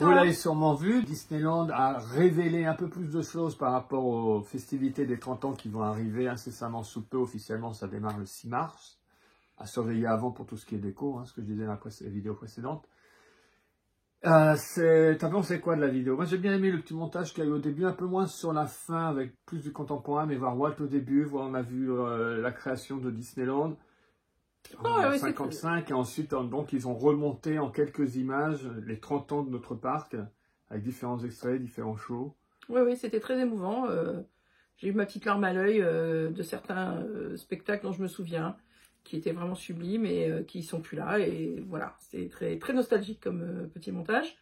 Vous l'avez sûrement vu, Disneyland a révélé un peu plus de choses par rapport aux festivités des 30 ans qui vont arriver incessamment sous peu. Officiellement, ça démarre le 6 mars. À surveiller avant pour tout ce qui est déco, hein, ce que je disais dans la vidéo précédente. T'as pensé quoi de la vidéo? Moi j'ai bien aimé le petit montage qu'il y a eu au début, un peu moins sur la fin avec plus du contemporain, mais voir Walt au début, voir on a vu la création de Disneyland en 1955 et ensuite donc ils ont remonté en quelques images les 30 ans de notre parc avec différents extraits, différents shows. Oui, c'était très émouvant. J'ai eu ma petite larme à l'œil de certains spectacles dont je me souviens, qui étaient vraiment sublimes et qui sont plus là. Et voilà, c'est très, très nostalgique comme petit montage.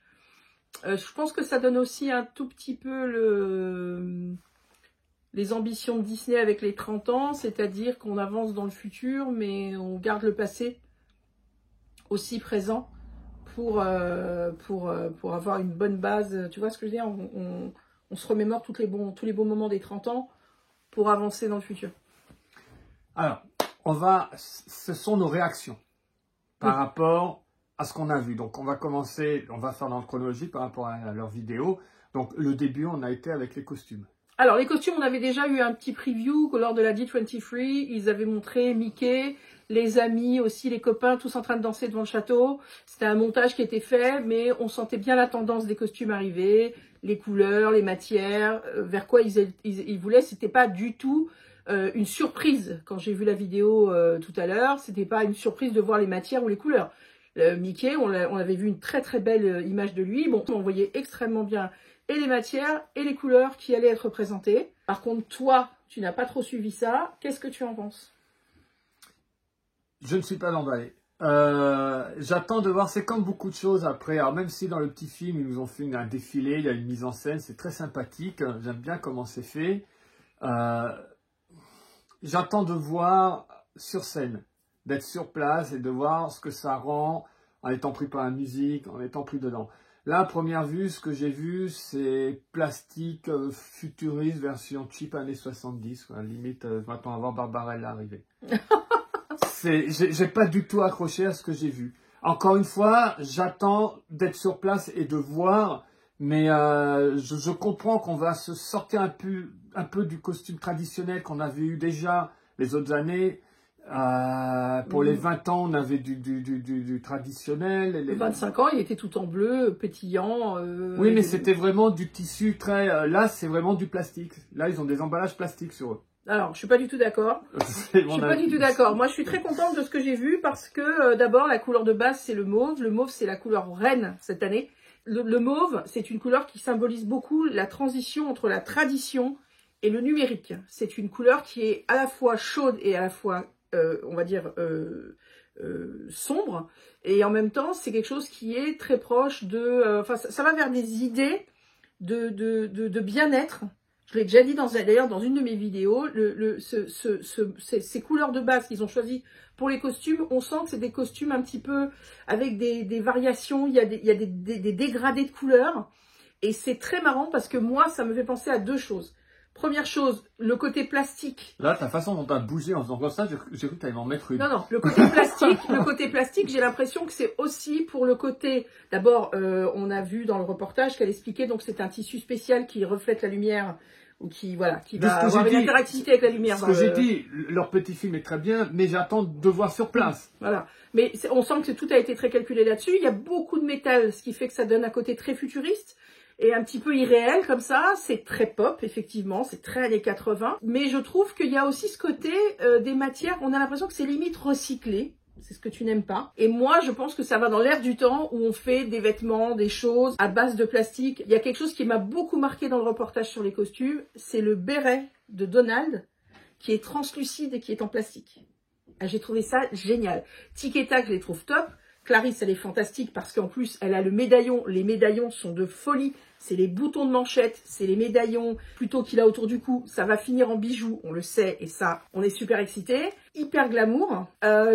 Je pense que ça donne aussi un tout petit peu les ambitions de Disney avec les 30 ans, c'est-à-dire qu'on avance dans le futur, mais on garde le passé aussi présent pour avoir une bonne base. Tu vois ce que je veux dire? On se remémore tous les bons moments des 30 ans pour avancer dans le futur. Alors, ce sont nos réactions par rapport à ce qu'on a vu. Donc, on va commencer, on va faire dans le chronologie par rapport à leur vidéo. Donc, le début, on a été avec les costumes. Alors, les costumes, on avait déjà eu un petit preview lors de la D23. Ils avaient montré Mickey, les amis aussi, les copains, tous en train de danser devant le château. C'était un montage qui était fait, mais on sentait bien la tendance des costumes arriver, les couleurs, les matières, vers quoi ils voulaient. C'était pas du tout une surprise. Quand j'ai vu la vidéo tout à l'heure, c'était pas une surprise de voir les matières ou les couleurs. Mickey, on avait vu une très très belle image de lui. Bon, on voyait extrêmement bien et les matières et les couleurs qui allaient être représentées. Par contre, toi, tu n'as pas trop suivi ça. Qu'est-ce que tu en penses? Je ne suis pas emballé. J'attends de voir, c'est comme beaucoup de choses après. Alors même si dans le petit film, ils nous ont fait un défilé, il y a une mise en scène, c'est très sympathique. J'aime bien comment c'est fait. J'attends de voir sur scène, d'être sur place et de voir ce que ça rend en étant pris par la musique, en étant pris dedans. Là, à première vue, ce que j'ai vu, c'est plastique futuriste version cheap années 70. Quoi. Limite, je m'attends à voir Barbarella arriver. J'ai pas du tout accroché à ce que j'ai vu. Encore une fois, j'attends d'être sur place et de voir, mais je comprends qu'on va se sortir un peu du costume traditionnel qu'on avait eu déjà les autres années. Pour les 20 ans, on avait du traditionnel. Les 25 ans, il était tout en bleu, pétillant. Oui, mais c'était vraiment du tissu très... là, c'est vraiment du plastique. Là, ils ont des emballages plastiques sur eux. Alors, je suis pas du tout d'accord. Je suis pas du tout d'accord. Moi, je suis très contente de ce que j'ai vu parce que d'abord, la couleur de base, c'est le mauve. Le mauve, c'est la couleur reine cette année. Le mauve, c'est une couleur qui symbolise beaucoup la transition entre la tradition et le numérique. C'est une couleur qui est à la fois chaude et à la fois, on va dire, sombre. Et en même temps, c'est quelque chose qui est très proche de... Enfin, ça va vers des idées de bien-être. Je l'ai déjà dit d'ailleurs dans une de mes vidéos, ces couleurs de base qu'ils ont choisies pour les costumes, on sent que c'est des costumes un petit peu avec des variations, il y a des dégradés de couleurs. Et c'est très marrant parce que moi, ça me fait penser à deux choses. Première chose, le côté plastique. Là, ta façon dont tu as bougé en faisant comme ça, j'ai cru que tu allais m'en mettre une. Non, le côté plastique, j'ai l'impression que c'est aussi pour le côté... D'abord, on a vu dans le reportage qu'elle expliquait, donc c'est un tissu spécial qui reflète la lumière ou qui va avoir une interactivité avec la lumière. Ce que j'ai dit, leur petit film est très bien, mais j'attends de voir sur place. Voilà. Mais on sent que tout a été très calculé là-dessus. Il y a beaucoup de métal, ce qui fait que ça donne un côté très futuriste et un petit peu irréel comme ça. C'est très pop, effectivement, c'est très années 80. Mais je trouve qu'il y a aussi ce côté des matières, on a l'impression que c'est limite recyclé. C'est ce que tu n'aimes pas. Et moi, je pense que ça va dans l'air du temps où on fait des vêtements, des choses à base de plastique. Il y a quelque chose qui m'a beaucoup marqué dans le reportage sur les costumes, c'est le béret de Donald qui est translucide et qui est en plastique. J'ai trouvé ça génial. Tic et Tac, je les trouve top. Clarisse, elle est fantastique parce qu'en plus, elle a le médaillon. Les médaillons sont de folie. C'est les boutons de manchette, c'est les médaillons plutôt qu'il a autour du cou. Ça va finir en bijoux, on le sait, et ça, on est super excités. Hyper glamour.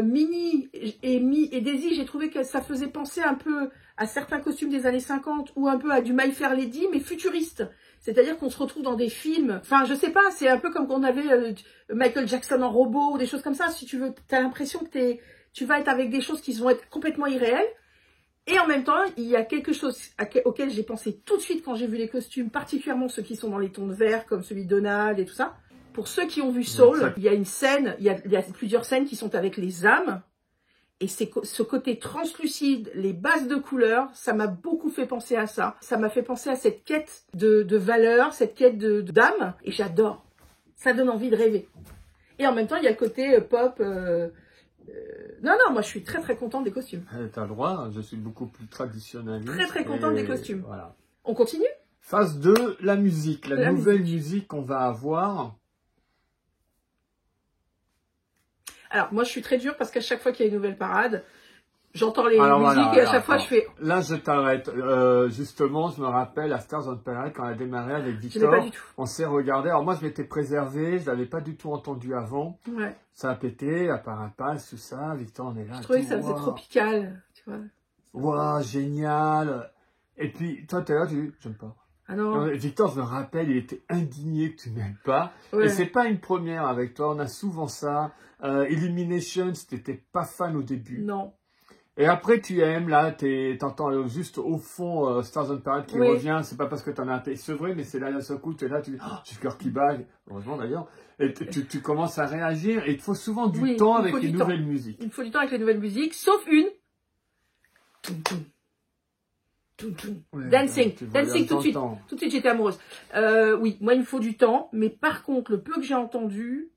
Minnie et Daisy, j'ai trouvé que ça faisait penser un peu à certains costumes des années 50 ou un peu à du My Fair Lady, mais futuriste. C'est-à-dire qu'on se retrouve dans des films, enfin je sais pas, c'est un peu comme quand on avait Michael Jackson en robot ou des choses comme ça. Si tu veux, t'as l'impression que tu vas être avec des choses qui vont être complètement irréelles. Et en même temps, il y a quelque chose auquel j'ai pensé tout de suite quand j'ai vu les costumes, particulièrement ceux qui sont dans les tons de vert, comme celui de Donald et tout ça. Pour ceux qui ont vu Soul, il y a une scène, il y a plusieurs scènes qui sont avec les âmes. Et ce côté translucide, les bases de couleurs, ça m'a beaucoup fait penser à ça. Ça m'a fait penser à cette quête de valeur, cette quête d'âme. Et j'adore. Ça donne envie de rêver. Et en même temps, il y a le côté pop... Non, moi je suis très très contente des costumes. T'as le droit, je suis beaucoup plus traditionnaliste. Très très contente des costumes. Voilà. On continue? Phase 2, la musique. La nouvelle musique qu'on va avoir. Alors moi je suis très dure parce qu'à chaque fois qu'il y a une nouvelle parade, j'entends les musiques et à chaque fois je fais... Là je t'arrête. Justement, je me rappelle à Stars on Parade quand on a démarré avec Victor. Je l'ai pas du tout. On s'est regardé. Alors moi je m'étais préservé, je l'avais pas du tout entendu avant. Ouais. Ça a pété, à Parapace, tout ça. Victor, on est là. Je trouvais que ça faisait tropical, tu vois. Waouh, génial. Et puis toi t'es là, tu dis, j'aime pas. Ah non. Victor, je me rappelle, il était indigné que tu n'aimes pas. Ouais. Et c'est pas une première avec toi, on a souvent ça. Illumination, t'étais pas fan au début. Non. Et après, tu aimes, là, t'entends juste au fond Stars on Parade qui revient. C'est pas parce que t'en as c'est vrai, mais c'est là, d'un seul coup, tu es là, tu dis, oh, j'ai le cœur qui bat. Heureusement d'ailleurs. Et tu commences à réagir. Et il te faut souvent du temps avec les nouvelles musiques. Il faut du temps avec les nouvelles musiques, sauf une. Dancing tout de suite. Tout de suite, j'étais amoureuse. Oui, moi, il me faut du temps. Mais par contre, le peu que j'ai entendu,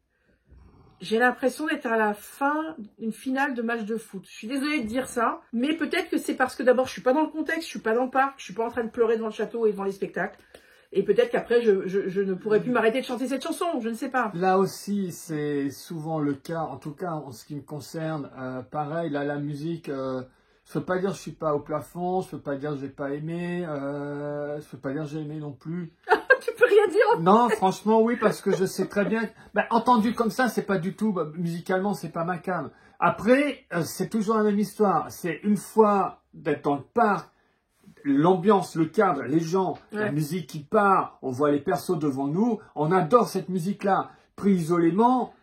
j'ai l'impression d'être à la fin d'une finale de match de foot. Je suis désolée de dire ça, mais peut-être que c'est parce que d'abord, je suis pas dans le contexte, je suis pas dans le parc, je suis pas en train de pleurer devant le château et devant les spectacles. Et peut-être qu'après, je ne pourrais plus m'arrêter de chanter cette chanson, je ne sais pas. Là aussi, c'est souvent le cas, en tout cas en ce qui me concerne. Pareil, là, la musique, je peux pas dire que je suis pas au plafond, je peux pas dire que j'ai pas aimé, je peux pas dire que j'ai aimé non plus. Tu peux rien dire. Non, franchement, oui, parce que je sais très bien. Entendu comme ça, c'est pas du tout. Musicalement, c'est pas ma came. Après, c'est toujours la même histoire. C'est une fois d'être dans le parc, l'ambiance, le cadre, les gens, la musique qui part, on voit les persos devant nous, on adore cette musique-là. Pris isolément,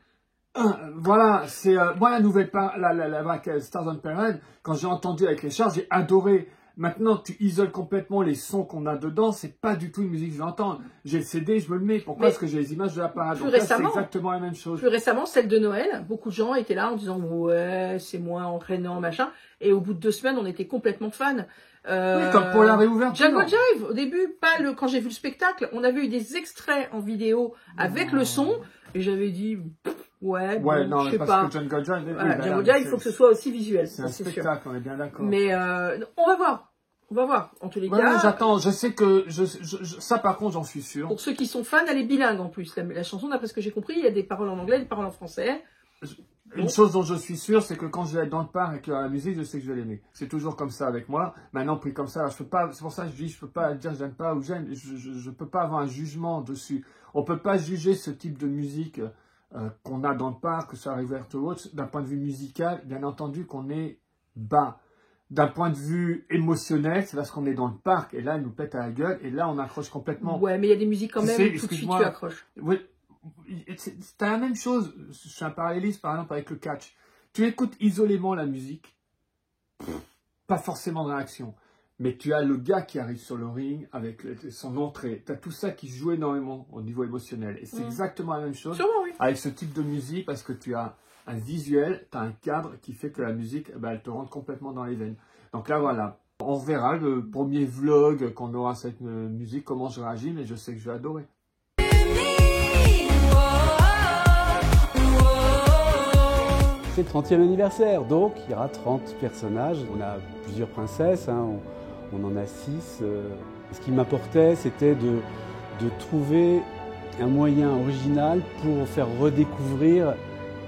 voilà, c'est moi la nouvelle la Stars on Parade, quand j'ai entendu avec Richard, j'ai adoré. Maintenant, tu isoles complètement les sons qu'on a dedans, c'est pas du tout une musique que je vais entendre. J'ai le CD, je me le mets. Pourquoi? Parce que j'ai les images de la parade. Donc là, c'est exactement la même chose. Plus récemment, celle de Noël, beaucoup de gens étaient là en disant ouais, c'est moins entraînant, machin. Et au bout de 2 semaines, on était complètement fans. Oui, comme pour la réouverture. Django Jive, au début, quand j'ai vu le spectacle, on avait eu des extraits en vidéo avec le son, et j'avais dit ouais, bon, non, je sais parce pas. que Django Jive, Django Jive, il faut que ce soit aussi visuel. C'est un spectacle, on est bien d'accord. Mais on va voir. On va voir. En tous les cas. Ouais, j'attends. Je sais que ça, par contre, j'en suis sûr. Pour ceux qui sont fans, elle est bilingue en plus. La chanson, d'après ce que j'ai compris, il y a des paroles en anglais, des paroles en français. Une chose dont je suis sûr, c'est que quand je vais être dans le parc avec la musique, je sais que je vais l'aimer. C'est toujours comme ça avec moi. Maintenant, pris comme ça, je peux pas. C'est pour ça que je dis, je peux pas dire j'aime pas ou j'aime. Je peux pas avoir un jugement dessus. On peut pas juger ce type de musique qu'on a dans le parc, que ce soit réouverte ou autre, d'un point de vue musical. Bien entendu, qu'on est bas. D'un point de vue émotionnel, c'est parce qu'on est dans le parc et là, elle nous pète à la gueule et là, on accroche complètement. Ouais, mais il y a des musiques quand même où tout de suite tu accroches. Oui, c'est la même chose. Je suis un paralléliste, par exemple, avec le catch. Tu écoutes isolément la musique, pas forcément de réaction, mais tu as le gars qui arrive sur le ring avec son entrée. Tu as tout ça qui joue énormément au niveau émotionnel. Et c'est exactement la même chose avec ce type de musique parce que tu as un visuel, tu as un cadre qui fait que la musique, elle te rentre complètement dans les veines. Donc là, voilà. On verra le premier vlog qu'on aura cette musique, comment je réagis, mais je sais que je vais adorer. C'est le 30e anniversaire, donc il y aura 30 personnages. On a plusieurs princesses, hein, on en a 6. Ce qui m'apportait, c'était de trouver un moyen original pour faire redécouvrir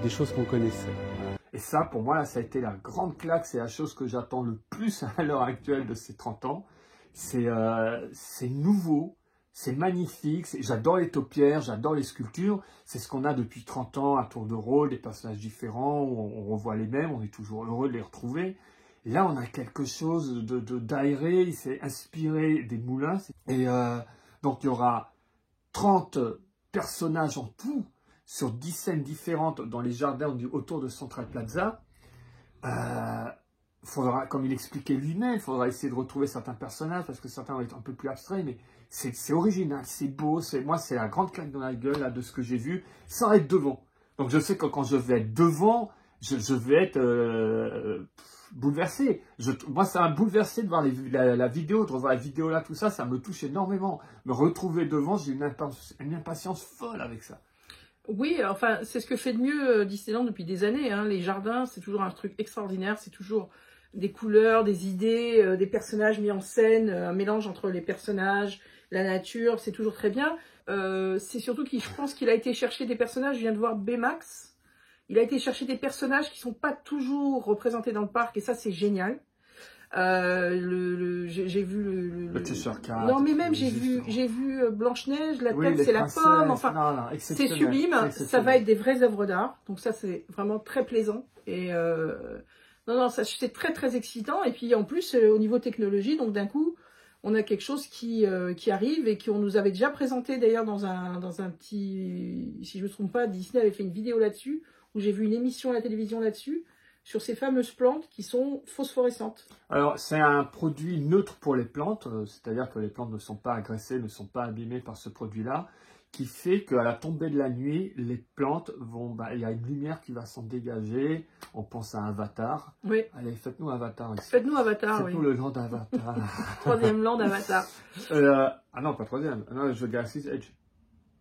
des choses qu'on connaissait. Voilà. Et ça, pour moi, là, ça a été la grande claque. C'est la chose que j'attends le plus à l'heure actuelle de ces 30 ans. C'est nouveau, c'est magnifique. J'adore les taupières, j'adore les sculptures. C'est ce qu'on a depuis 30 ans à tour de rôle, des personnages différents. On revoit les mêmes, on est toujours heureux de les retrouver. Et là, on a quelque chose d'aéré. Il s'est inspiré des moulins. Et donc, il y aura 30 personnages en tout, sur 10 scènes différentes dans les jardins autour de Central Plaza. faudra, comme il expliquait lui-même, il faudra essayer de retrouver certains personnages, parce que certains vont être un peu plus abstraits, mais c'est original, c'est beau, moi c'est la grande claque dans la gueule là, de ce que j'ai vu, sans être devant. Donc je sais que quand je vais être devant, je vais être bouleversé. Moi ça m'a bouleversé de voir la vidéo, de revoir la vidéo là, tout ça, ça me touche énormément. Me retrouver devant, j'ai une impatience folle avec ça. Oui, enfin, c'est ce que fait de mieux Disneyland depuis des années. Hein. Les jardins, c'est toujours un truc extraordinaire. C'est toujours des couleurs, des idées, des personnages mis en scène, un mélange entre les personnages, la nature. C'est toujours très bien. C'est surtout je pense qu'il a été chercher des personnages. Je viens de voir Baymax. Il a été chercher des personnages qui sont pas toujours représentés dans le parc. Et ça, c'est génial. J'ai vu le t-shirt 4. Non, mais même j'ai vu Blanche-Neige, la tête c'est la pomme, enfin c'est sublime, ça va être des vraies œuvres d'art, donc ça c'est vraiment très plaisant et non ça c'est très très excitant. Et puis en plus au niveau technologie, donc d'un coup on a quelque chose qui arrive et qu'on nous avait déjà présenté d'ailleurs dans un petit, si je me trompe pas, Disney avait fait une vidéo là-dessus, où j'ai vu une émission à la télévision là-dessus, sur ces fameuses plantes qui sont phosphorescentes. Alors, c'est un produit neutre pour les plantes, c'est-à-dire que les plantes ne sont pas agressées, ne sont pas abîmées par ce produit-là, qui fait qu'à la tombée de la nuit, les plantes vont... il y a une lumière qui va s'en dégager. On pense à Avatar. Oui. Allez, faites-nous Avatar ici. Faites-nous Avatar, Faites-nous le land d'Avatar. Troisième land d'Avatar. Ah non, pas troisième. Non, je Galaxy's Edge.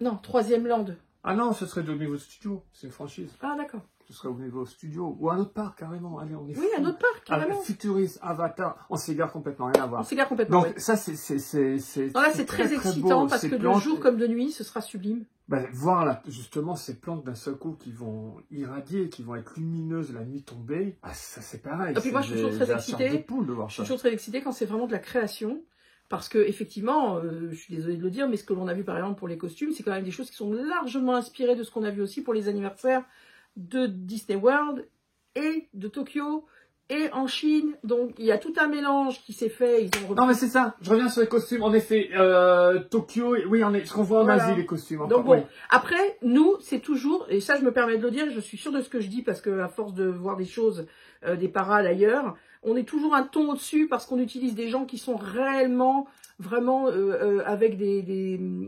Non, troisième land. Ah non, ce serait de niveau studio. C'est une franchise. Ah d'accord. Ce serait au niveau studio ou un autre parc carrément. Allez, on est oui, un autre parc carrément. Futuriste, Avatar, on s'égare complètement, rien à voir. On s'égare complètement. Donc ça c'est là c'est très excitant beau. Parce que de jour comme de nuit, ce sera sublime. Voir là, justement ces plantes d'un seul coup qui vont irradier, qui vont être lumineuses la nuit tombée, ça c'est pareil. Et puis moi je suis toujours très excitée. Je suis toujours très excitée quand c'est vraiment de la création. Parce que effectivement, je suis désolée de le dire, mais ce que l'on a vu par exemple pour les costumes, c'est quand même des choses qui sont largement inspirées de ce qu'on a vu aussi pour les anniversaires de Disney World et de Tokyo et en Chine. Donc il y a tout un mélange qui s'est fait. Non mais c'est ça, je reviens sur les costumes. En effet, Tokyo, oui, ce qu'on voit en Asie, les costumes. Donc bon, après, nous, c'est toujours, et ça je me permets de le dire, je suis sûre de ce que je dis parce que à force de voir des choses, des parades ailleurs, on est toujours un ton au-dessus parce qu'on utilise des gens qui sont réellement, vraiment avec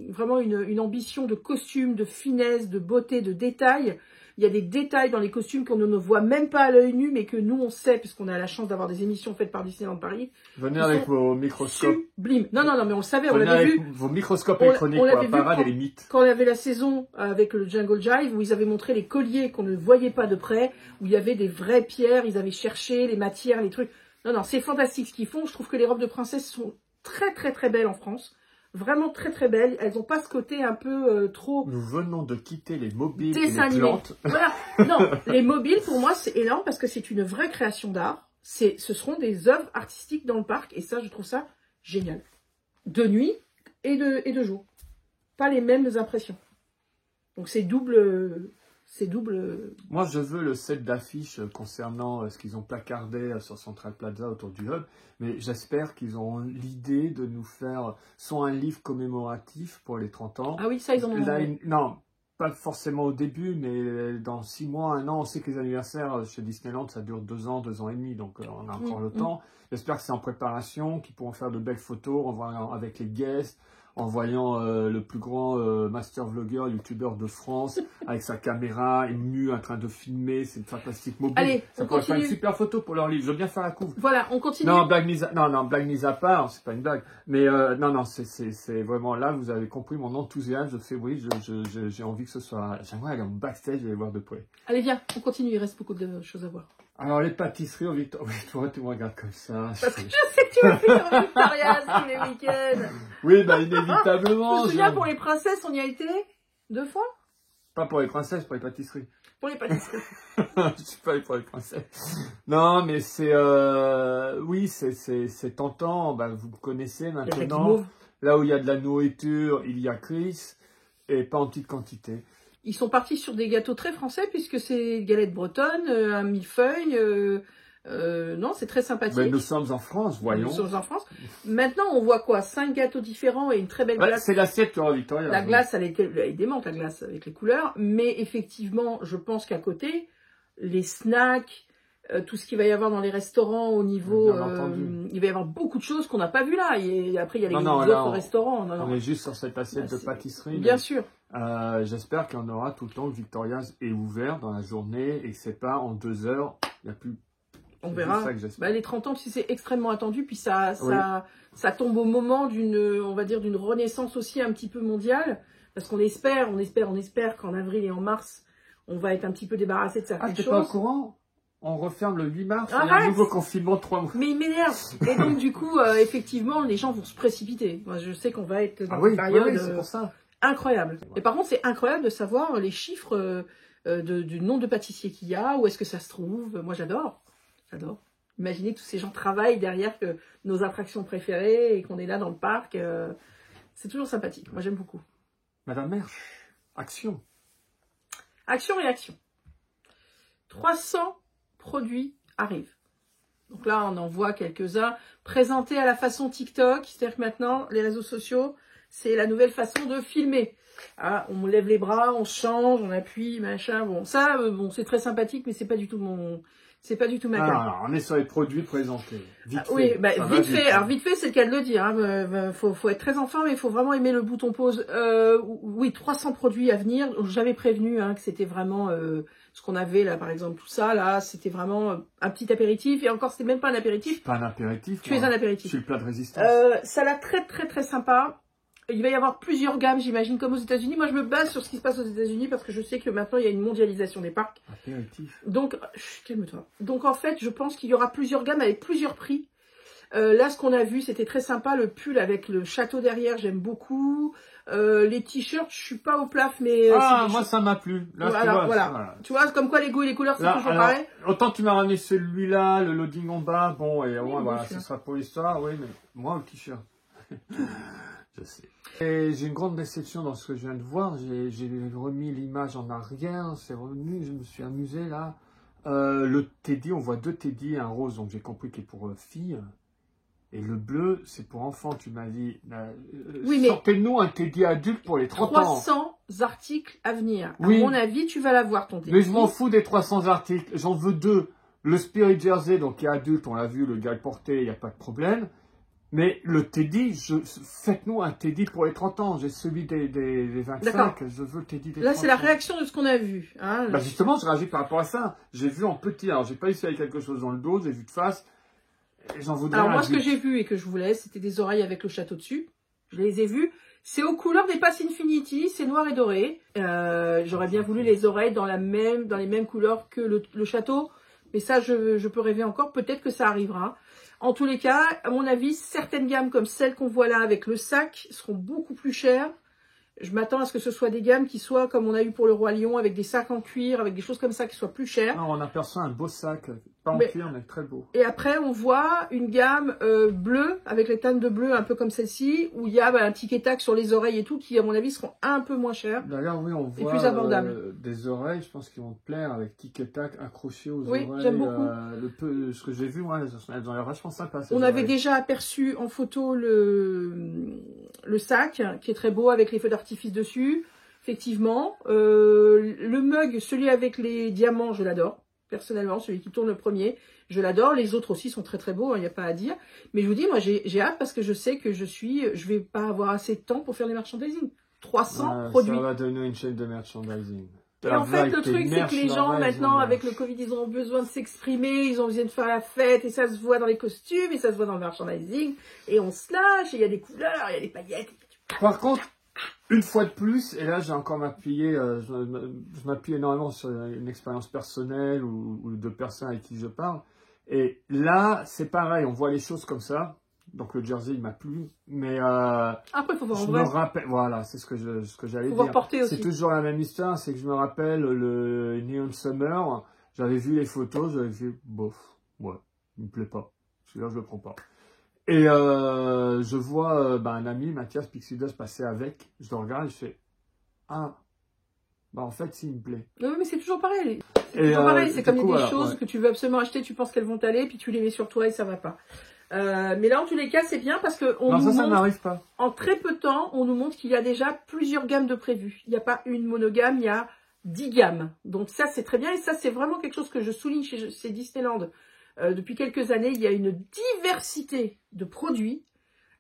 vraiment une ambition de costume, de finesse, de beauté, de détail. Il y a des détails dans les costumes qu'on ne voit même pas à l'œil nu, mais que nous, on sait, puisqu'on a la chance d'avoir des émissions faites par Disneyland Paris. Venez avec vos microscopes. Sublime. Non, mais on le savait, on l'avait vu. Vos microscopes électroniques pour la parade et les mythes. Quand on avait la saison avec le Jungle Jive, où ils avaient montré les colliers qu'on ne voyait pas de près, où il y avait des vraies pierres, ils avaient cherché les matières, les trucs. Non, c'est fantastique ce qu'ils font. Je trouve que les robes de princesse sont très, très, très belles en France. Vraiment très très belles. Elles n'ont pas ce côté un peu trop... Nous venons de quitter les mobiles et les plantes. Voilà. Non, les mobiles pour moi c'est énorme parce que c'est une vraie création d'art. Ce seront des œuvres artistiques dans le parc et ça je trouve ça génial. De nuit et de jour. Pas les mêmes impressions. Donc c'est double... Moi, je veux le set d'affiches concernant ce qu'ils ont placardé sur Central Plaza autour du hub, mais j'espère qu'ils auront l'idée de nous faire soit un livre commémoratif pour les 30 ans. Ah oui, ça, ils en ont... Non, pas forcément au début, mais dans 6 mois, 1 an, on sait que les anniversaires chez Disneyland, ça dure 2 ans, 2 ans et demi, donc on a encore le temps. J'espère que c'est en préparation, qu'ils pourront faire de belles photos avec les guests, en voyant le plus grand master vlogueur, youtubeur de France, avec sa caméra, nu, en train de filmer, c'est une fantastique mobile. Allez, ça pourrait faire une super photo pour leur livre, je veux bien faire la couve. Voilà, on continue. Non, blague mise à part, c'est pas une blague, mais non, c'est vraiment là, vous avez compris mon enthousiasme, je fais oui, j'ai envie que ce soit, j'aimerais aller en backstage et aller voir de près. Allez, viens, on continue, il reste beaucoup de choses à voir. Alors, les pâtisseries, toi, tu me regardes comme ça. Parce que je sais que tu vas finir en Victoria's tous les week-ends. Oui, inévitablement. Je me souviens, pour les princesses, on y a été 2 fois. Pas pour les princesses, pour les pâtisseries. Pour les pâtisseries. Je suis pas allé pour les princesses. Non, mais c'est... oui, c'est tentant. Vous connaissez maintenant. Là où il y a de la nourriture, il y a Chris. Et pas en petite quantité. Ils sont partis sur des gâteaux très français, puisque c'est galette bretonne, un millefeuille. Non, c'est très sympathique. Mais nous sommes en France, voyons. Nous sommes en France. Maintenant, on voit quoi? 5 gâteaux différents et une très belle glace. C'est l'assiette Laura Victoria. La glace, elle est démente, la glace, avec les couleurs. Mais effectivement, je pense qu'à côté, les snacks, tout ce qu'il va y avoir dans les restaurants au niveau... Bien entendu. il va y avoir beaucoup de choses qu'on n'a pas vues là. Et après, il y a les Non, autres là, restaurants. Non, On non. est juste sur cette assiette de C'est- pâtisserie. Bien sûr. J'espère qu'il y en aura tout le temps que Victoria's est ouvert dans la journée et que c'est pas en 2 heures. Il n'y a plus. On C'est verra. juste ça que j'espère. Bah, les 30 ans, tu sais, c'est extrêmement attendu. Puis ça, Oui. ça tombe au moment d'une, on va dire, d'une renaissance aussi un petit peu mondiale. Parce qu'on espère qu'en avril et en mars, on va être un petit peu débarrassé de Ah, certaines t'es pas au choses. courant? On referme le 8 mars. Il y a un Arrête. nouveau confinement de 3 mois. Mais il m'énerve. Et donc, du coup, effectivement, les gens vont se précipiter. Moi, je sais qu'on va être dans Ah une oui, période oui, c'est pour ça. incroyable. Et par contre, c'est incroyable de savoir les chiffres du nombre de pâtissiers qu'il y a, où est-ce que ça se trouve. Moi, j'adore. J'adore. Imaginez que tous ces gens travaillent derrière que nos attractions préférées et qu'on est là dans le parc. C'est toujours sympathique. Moi, j'aime beaucoup. Madame Mersch, action. Action et action. 300 produits arrivent. Donc là, on en voit quelques-uns présentés à la façon TikTok. C'est-à-dire que maintenant, les réseaux sociaux, c'est la nouvelle façon de filmer. Ah, on lève les bras, on change, on appuie, machin. Bon, ça, bon, c'est très sympathique, mais c'est pas du tout ma cam. Alors, on est sur les produits présentés. Vite fait. Oui, bah, Ça va vite fait. Alors vite fait, c'est le cas de le dire. Hein. Faut être très en forme, mais il faut vraiment aimer le bouton pause. Oui, 300 produits à venir. J'avais prévenu que c'était vraiment ce qu'on avait là, par exemple, tout ça là, c'était vraiment un petit apéritif. Et encore, c'était même pas un apéritif. Pas un apéritif. Tu es un apéritif. Je suis le plat de résistance. Ça a l'air très très très sympa. Il va y avoir plusieurs gammes, j'imagine, comme aux États-Unis. Moi, je me base sur ce qui se passe aux États-Unis parce que je sais que maintenant, il y a une mondialisation des parcs. Apéritif. Donc, calme-toi. Donc, en fait, je pense qu'il y aura plusieurs gammes avec plusieurs prix. Là, ce qu'on a vu, c'était très sympa. Le pull avec le château derrière, j'aime beaucoup. Les t-shirts, je suis pas au plaf, mais... moi, ça m'a plu. Là, voilà. Tu vois, comme quoi les goûts et les couleurs, c'est toujours pareil. Autant tu m'as ramené celui-là, le loading en bas, bon, et Oui, voilà, celui-là. ce sera pour l'histoire, oui, mais moi, le t-shirt. Je sais. Et j'ai une grande déception dans ce que je viens de voir. J'ai remis l'image en arrière, c'est revenu, je me suis amusé là. Le teddy, on voit 2 teddy, un rose, donc j'ai compris qu'il est pour filles. Et le bleu, c'est pour enfants, tu m'as dit. Oui, mais sortez-nous un teddy adulte pour les 30 ans. 300 articles à venir. Oui. À mon avis, tu vas l'avoir, ton teddy. Mais je m'en fous des 300 articles, j'en veux 2. Le Spirit Jersey, donc qui est adulte, on l'a vu, le gars le portait, il n'y a pas de problème. Mais le teddy, faites-nous un teddy pour les 30 ans. J'ai celui des 25, je veux le teddy des 30 ans. Là, c'est la réaction de ce qu'on a vu. Hein. Bah justement, je réagis par rapport à ça. J'ai vu en petit, alors j'ai pas essayé quelque chose dans le dos, j'ai vu de face. Et j'en voudrais Alors un moi, ce que adulte. j'ai vu et que je voulais, c'était des oreilles avec le château dessus. Je les ai vues. C'est aux couleurs des Pass Infinity, c'est noir et doré. J'aurais bien voulu les oreilles dans les mêmes couleurs que le château. Mais ça, je peux rêver encore. Peut-être que ça arrivera. En tous les cas, à mon avis, certaines gammes comme celles qu'on voit là avec le sac seront beaucoup plus chères. Je m'attends à ce que ce soit des gammes qui soient comme on a eu pour le Roi Lion, avec des sacs en cuir, avec des choses comme ça qui soient plus chères. Non, on aperçoit un beau sac, pas en Mais- cuir, mais très beau. Et après, on voit une gamme bleue, avec les teintes de bleu, un peu comme celle-ci, où il y a un petit tac sur les oreilles et tout, qui, à mon avis, seront un peu moins chères. D'ailleurs, oui, on Et voit plus abordable. des oreilles, je pense qu'ils vont te plaire, avec tic et tac accrochés aux Oui, oreilles. j'aime beaucoup. Ce que j'ai vu, moi, elles ont l'air vachement sympas. ces On avait oreilles. déjà aperçu en photo le sac, qui est très beau, avec les feux d'artifice dessus. Effectivement. Le mug, celui avec les diamants, je l'adore. Personnellement, celui qui tourne le premier, je l'adore. Les autres aussi sont très très beaux, il n'y a pas à dire. Mais je vous dis, moi, j'ai hâte parce que je sais que je vais pas avoir assez de temps pour faire les merchandising. 300 produits. Ça va donner une chaîne de merchandising. Et en fait, le truc, c'est que les gens, maintenant, avec le Covid, ils ont besoin de s'exprimer, ils ont besoin de faire la fête, et ça se voit dans les costumes, et ça se voit dans le merchandising, et on se lâche, et il y a des couleurs, il y a des paillettes. Par contre, une fois de plus, et là j'ai encore m'appuyer, je m'appuie énormément sur une expérience personnelle ou de personnes avec qui je parle. Et là, c'est pareil, on voit les choses comme ça. Donc le jersey, il m'a plu. Mais Après, il faut voir en je vrai. me rappelle, voilà, c'est ce que j'allais Faut dire. voir porter aussi. C'est toujours la même histoire, c'est que je me rappelle le Neon Summer. J'avais vu les photos, j'avais vu, bof, ouais, il me plaît pas. Celui-là, je le prends pas. Et je vois un ami, Mathias Pixidos, passer avec. Je le regarde et je fais, ah, bah en fait, il me plaît. Oui, mais c'est toujours pareil. C'est Et, toujours pareil. C'est du comme coup, il y a des voilà, choses ouais. que tu veux absolument acheter, tu penses qu'elles vont t'aller, puis tu les mets sur toi et ça va pas. Mais là, en tous les cas, c'est bien parce que on Non, nous ça montre, n'arrive pas. en très peu de temps, on nous montre qu'il y a déjà plusieurs gammes de prévues. Il n'y a pas une monogame, il y a 10 gammes. Donc ça, c'est très bien. Et ça, c'est vraiment quelque chose que je souligne chez Disneyland. Depuis quelques années, il y a une diversité de produits.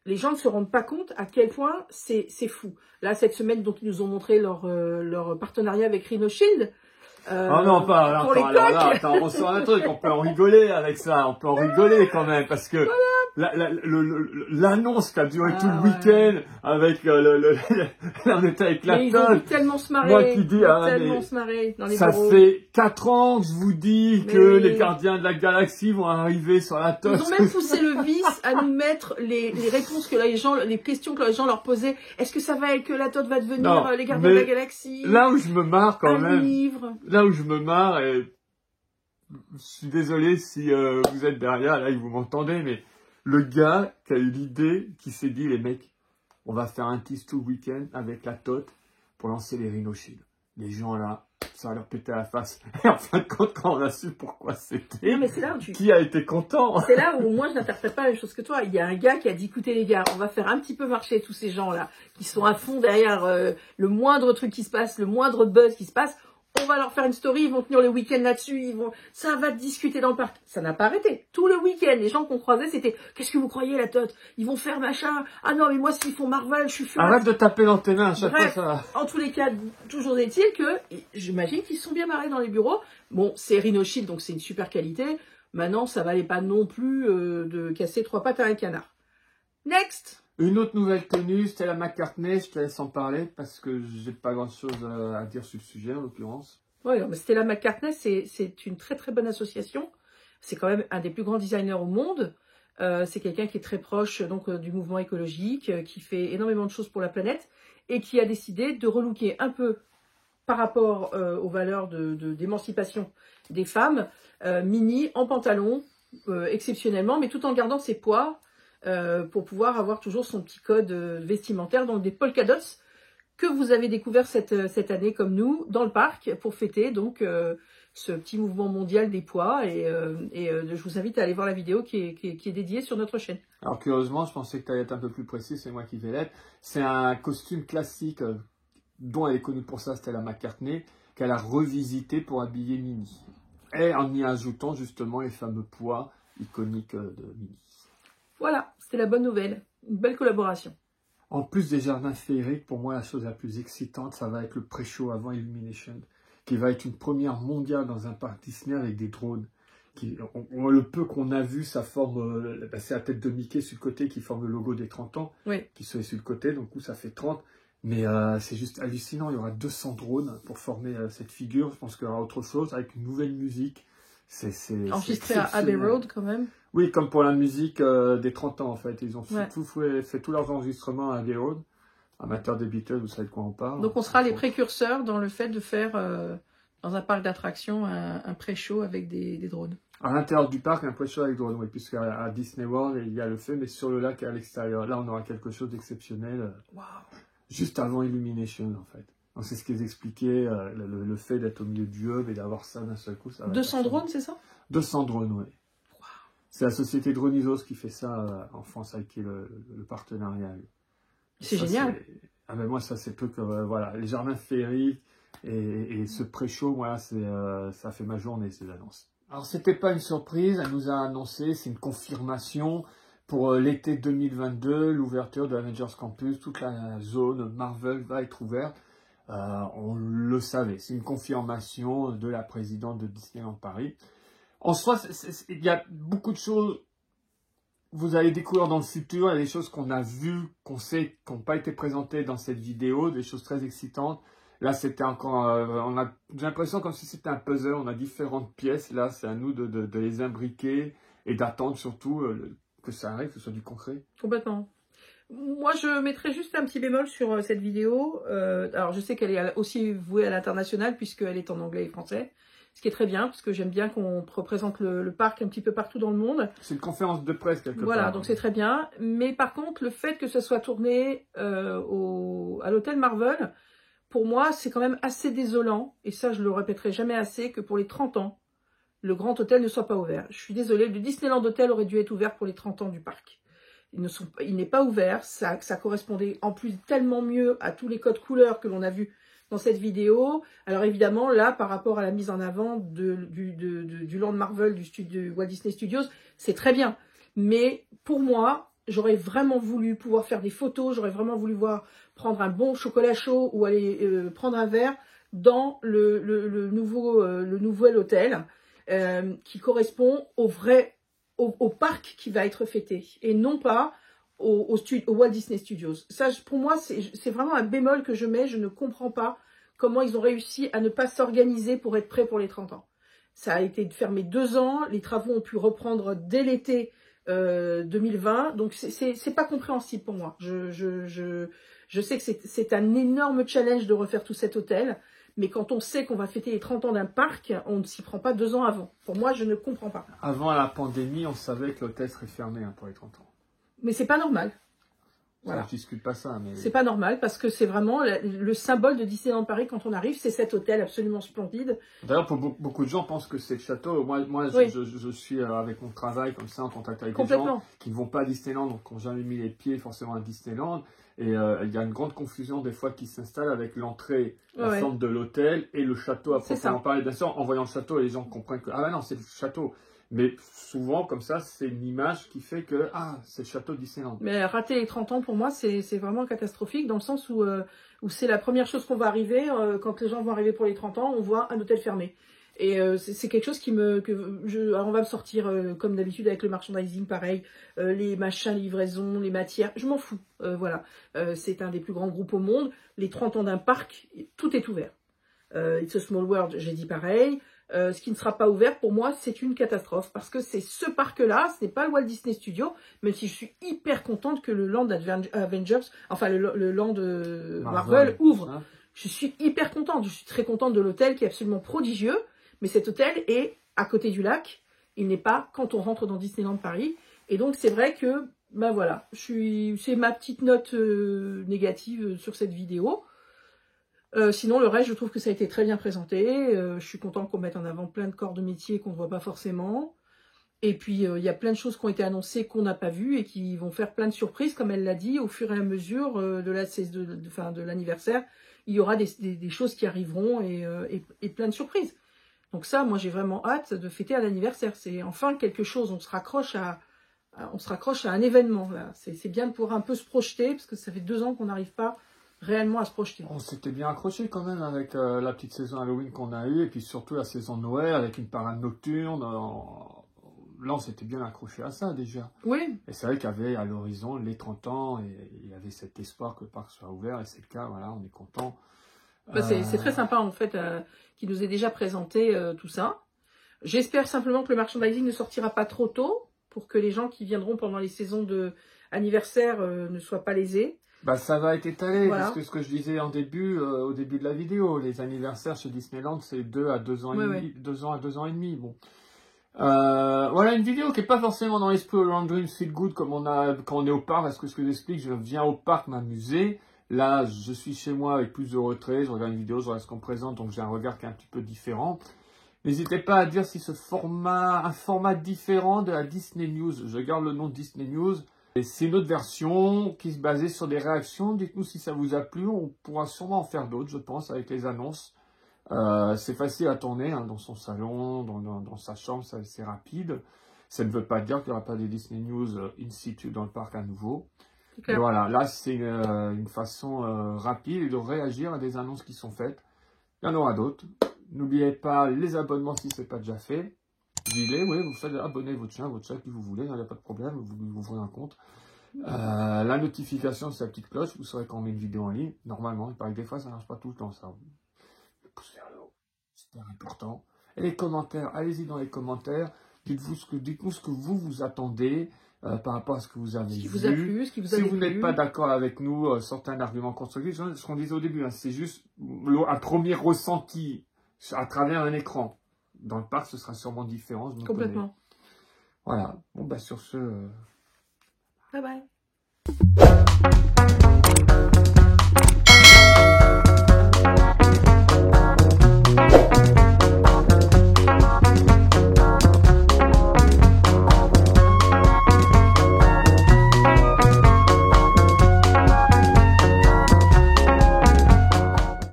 Les gens ne se rendent pas compte à quel point c'est fou. Là, cette semaine, donc, ils nous ont montré leur partenariat avec Rhino Shield. Oh non, pas là, pour les là, attends, on sort un truc, on peut en rigoler avec ça, on peut en rigoler quand même, parce que l'annonce qui a duré tout le week-end avec on était avec la ils ont tellement se marrer, moi qui dis, tellement se marrer dans les ça bureaux. fait 4 ans que je vous dis que oui. les gardiens de la galaxie vont arriver sur la tosse. Ils ont même poussé le vice à nous mettre les réponses que les gens, les questions que les gens leur posaient. Est-ce que ça va être que la tote va devenir les gardiens de la galaxie? Là où je me marre quand même. Livre. Là où je me marre, et je suis désolé si vous êtes derrière, là, vous m'entendez, mais le gars qui a eu l'idée, qui s'est dit, les mecs, on va faire un tease tout le week-end avec la tote pour lancer les Rhino Shield. Les gens là, ça va leur péter à la face. Et en fin de compte, quand on a su pourquoi c'était, mais c'est là où qui a été content? C'est là où moi je n'interprète pas la même chose que toi. Il y a un gars qui a dit, écoutez les gars, on va faire un petit peu marcher tous ces gens là, qui sont à fond derrière le moindre truc qui se passe, le moindre buzz qui se passe. On va leur faire une story, ils vont tenir le week-end là-dessus, ça va discuter dans le parc. Ça n'a pas arrêté. Tout le week-end, les gens qu'on croisait, c'était, qu'est-ce que vous croyez, la tote? Ils vont faire machin. Ah non, mais moi, s'ils font Marvel, je suis furieux. Arrête de taper dans tes mains à chaque Bref, fois, ça. En tous les cas, toujours est-il que, j'imagine qu'ils sont bien marrés dans les bureaux. Bon, c'est Rhino Shield, donc c'est une super qualité. Maintenant, ça valait pas non plus de casser 3 pattes à un canard. Next! Une autre nouvelle tenue, Stella McCartney, je te laisse en parler parce que j'ai pas grand chose à dire sur le sujet en l'occurrence. Oui, mais Stella McCartney, c'est une très très bonne association. C'est quand même un des plus grands designers au monde. C'est quelqu'un qui est très proche donc du mouvement écologique, qui fait énormément de choses pour la planète et qui a décidé de relooker un peu par rapport aux valeurs d'émancipation des femmes, mini, en pantalon, exceptionnellement, mais tout en gardant ses poids pour pouvoir avoir toujours son petit code vestimentaire, donc des polka dots, que vous avez découvert cette année comme nous dans le parc pour fêter donc ce petit mouvement mondial des poids et je vous invite à aller voir la vidéo qui est dédiée sur notre chaîne. Alors curieusement, je pensais que tu allais être un peu plus précis, c'est moi qui vais l'être. C'est un costume classique dont elle est connue pour ça, Stella McCartney, qu'elle a revisité pour habiller Minnie. Et en y ajoutant justement les fameux poids iconiques de Minnie. Voilà, c'était la bonne nouvelle. Une belle collaboration. En plus des jardins féeriques, pour moi, la chose la plus excitante, ça va être le pré-show avant Illumination, qui va être une première mondiale dans un parc Disney avec des drones. Le peu qu'on a vu, ça forme, c'est la tête de Mickey sur le côté qui forme le logo des 30 ans, oui. Qui se fait sur le côté, donc ça fait 30. Mais c'est juste hallucinant, il y aura 200 drones pour former cette figure. Je pense qu'il y aura autre chose avec une nouvelle musique. Enregistré à Abbey Road quand même. Oui, comme pour la musique des 30 ans en fait. Ils ont fait tous leurs enregistrements à Abbey Road. Amateurs des Beatles, vous savez de quoi on parle. Donc on sera les précurseurs dans le fait de faire dans un parc d'attractions un pré-show avec des drones. À l'intérieur du parc, un pré-show avec drones, oui, puisqu'à Disney World, il y a le fait, mais sur le lac et à l'extérieur. Là, on aura quelque chose d'exceptionnel. Wow. Juste avant Illumination en fait. Donc c'est ce qu'ils expliquaient, le fait d'être au milieu du hub et d'avoir ça d'un seul coup. Ça 200 drones, c'est ça? 200 drones, oui. Wow. C'est la société Dronisos qui fait ça en France, avec qui est le partenariat. C'est génial. Ah ben moi, ça c'est peu que, voilà, les jardins féeriques et ce pré-show, voilà, ça fait ma journée, ces annonces. Alors c'était pas une surprise, elle nous a annoncé, c'est une confirmation pour l'été 2022, l'ouverture de Avengers Campus, toute la zone Marvel va être ouverte. On le savait, c'est une confirmation de la présidente de Disneyland Paris. En soi, il y a beaucoup de choses, vous allez découvrir dans le futur, il y a des choses qu'on a vues, qu'on sait, qui n'ont pas été présentées dans cette vidéo, des choses très excitantes. Là, c'était encore, j'ai l'impression comme si c'était un puzzle, on a différentes pièces. Là, c'est à nous de les imbriquer et d'attendre surtout que ça arrive, que ce soit du concret. Complètement. Moi, je mettrais juste un petit bémol sur cette vidéo. Alors, je sais qu'elle est aussi vouée à l'international puisqu'elle est en anglais et français. Ce qui est très bien, parce que j'aime bien qu'on représente le parc un petit peu partout dans le monde. C'est une conférence de presse quelque part. Voilà, donc c'est très bien. Mais par contre, le fait que ce soit tourné à l'hôtel Marvel, pour moi, c'est quand même assez désolant. Et ça, je le répéterai jamais assez, que pour les 30 ans, le grand hôtel ne soit pas ouvert. Je suis désolée, le Disneyland Hotel aurait dû être ouvert pour les 30 ans du parc. Il n'est pas ouvert, ça correspondait en plus tellement mieux à tous les codes couleurs que l'on a vus dans cette vidéo. Alors évidemment, là, par rapport à la mise en avant du land Marvel du Walt Disney Studios, c'est très bien. Mais pour moi, j'aurais vraiment voulu pouvoir faire des photos, j'aurais vraiment voulu prendre un bon chocolat chaud ou aller prendre un verre dans le nouvel hôtel qui correspond au parc qui va être fêté et non pas au Walt Disney Studios. Ça, pour moi, c'est vraiment un bémol que je mets. Je ne comprends pas comment ils ont réussi à ne pas s'organiser pour être prêts pour les 30 ans. Ça a été fermé 2 ans. Les travaux ont pu reprendre dès l'été 2020. Donc, c'est pas compréhensible pour moi. Je sais que c'est un énorme challenge de refaire tout cet hôtel. Mais quand on sait qu'on va fêter les 30 ans d'un parc, on ne s'y prend pas 2 ans avant. Pour moi, je ne comprends pas. Avant la pandémie, on savait que l'hôtel serait fermé pour les 30 ans. Mais c'est pas normal. Voilà. Je ne discute pas ça. Mais... C'est pas normal parce que c'est vraiment le symbole de Disneyland Paris quand on arrive, c'est cet hôtel absolument splendide. D'ailleurs, pour beaucoup de gens pensent que c'est le château. Moi oui. je suis avec mon travail comme ça en contact avec des gens qui ne vont pas à Disneyland, donc qui n'ont jamais mis les pieds forcément à Disneyland. Et il y a une grande confusion des fois qui s'installe avec l'entrée, la forme de l'hôtel et le château à proprement parler. Bien sûr, en voyant le château, les gens comprennent que ah ben non, c'est le château. Mais souvent, comme ça, c'est une image qui fait que c'est le château de Disneyland. Mais rater les 30 ans, pour moi, c'est vraiment catastrophique, dans le sens où c'est la première chose qu'on va arriver, quand les gens vont arriver pour les 30 ans, on voit un hôtel fermé. Et c'est quelque chose alors on va me sortir, comme d'habitude avec le merchandising, pareil, les machins, livraisons, les matières, je m'en fous. Voilà, c'est un des plus grands groupes au monde. Les 30 ans d'un parc, tout est ouvert. It's a Small World, j'ai dit pareil. Ce qui ne sera pas ouvert, pour moi, c'est une catastrophe. Parce que c'est ce parc-là, ce n'est pas le Walt Disney Studio, même si je suis hyper contente que le Land Avengers, enfin le Land Marvel ouvre. Hein. Je suis hyper contente. Je suis très contente de l'hôtel qui est absolument prodigieux. Mais cet hôtel est à côté du lac. Il n'est pas quand on rentre dans Disneyland Paris. Et donc, c'est vrai que, ben voilà, c'est ma petite note négative sur cette vidéo. Sinon, le reste, je trouve que ça a été très bien présenté. Je suis contente qu'on mette en avant plein de corps de métier qu'on ne voit pas forcément. Et puis, il y a plein de choses qui ont été annoncées qu'on n'a pas vues et qui vont faire plein de surprises, comme elle l'a dit, au fur et à mesure de l'anniversaire. Il y aura des choses qui arriveront et plein de surprises. Donc ça, moi, j'ai vraiment hâte de fêter à l'anniversaire. C'est enfin quelque chose, on se raccroche à un événement. C'est bien de pouvoir un peu se projeter, parce que ça fait 2 ans qu'on n'arrive pas réellement à se projeter. On s'était bien accroché quand même avec la petite saison Halloween qu'on a eue, et puis surtout la saison de Noël avec une parade nocturne. Là, on s'était bien accroché à ça déjà. Oui. Et c'est vrai qu'il y avait à l'horizon les 30 ans, et il y avait cet espoir que le parc soit ouvert, et c'est le cas, voilà, on est content. C'est très sympa en fait, qui nous ait déjà présenté tout ça. J'espère simplement que le merchandising ne sortira pas trop tôt, pour que les gens qui viendront pendant les saisons de anniversaire ne soient pas lésés. Ça va être étalé, voilà. Parce que ce que je disais au début de la vidéo, les anniversaires chez Disneyland, c'est 2 à 2 ans et demi, 2 ans à 2 ans et demi. Bon. Voilà une vidéo qui n'est pas forcément dans l'esprit Around Dreams Feel Good comme quand on est au parc, parce que ce que j'explique, je viens au parc m'amuser. Là, je suis chez moi avec plus de retrait, je regarde une vidéo, je regarde ce qu'on présente, donc j'ai un regard qui est un petit peu différent. N'hésitez pas à dire si un format différent de la Disney News. Je garde le nom Disney News. C'est une autre version qui se basait sur des réactions. Dites-nous si ça vous a plu. On pourra sûrement en faire d'autres, je pense, avec les annonces. C'est facile à tourner dans son salon, dans sa chambre, c'est rapide. Ça ne veut pas dire qu'il n'y aura pas des Disney News in situ dans le parc à nouveau. Et voilà, là c'est une façon rapide de réagir à des annonces qui sont faites. Il y en aura d'autres. N'oubliez pas les abonnements si ce n'est pas déjà fait. Dis-les, oui, vous faites abonner votre chat qui vous voulez, il n'y a pas de problème, vous ouvrez un compte. La notification, c'est la petite cloche, vous saurez quand on met une vidéo en ligne. Normalement, il paraît que des fois ça ne marche pas tout le temps, ça. Pouce vers le haut, c'est super important. Et les commentaires, allez-y dans les commentaires, dites-nous ce que vous attendez. Par rapport à ce que vous avez vu. Ce qui vous a plu, ce qui vous a plu. Si vous n'êtes pas d'accord avec nous, sortez un argument constructif. Ce qu'on disait au début, c'est juste un premier ressenti à travers un écran. Dans le parc, ce sera sûrement différent. Complètement. Voilà. Bon, sur ce... Bye bye.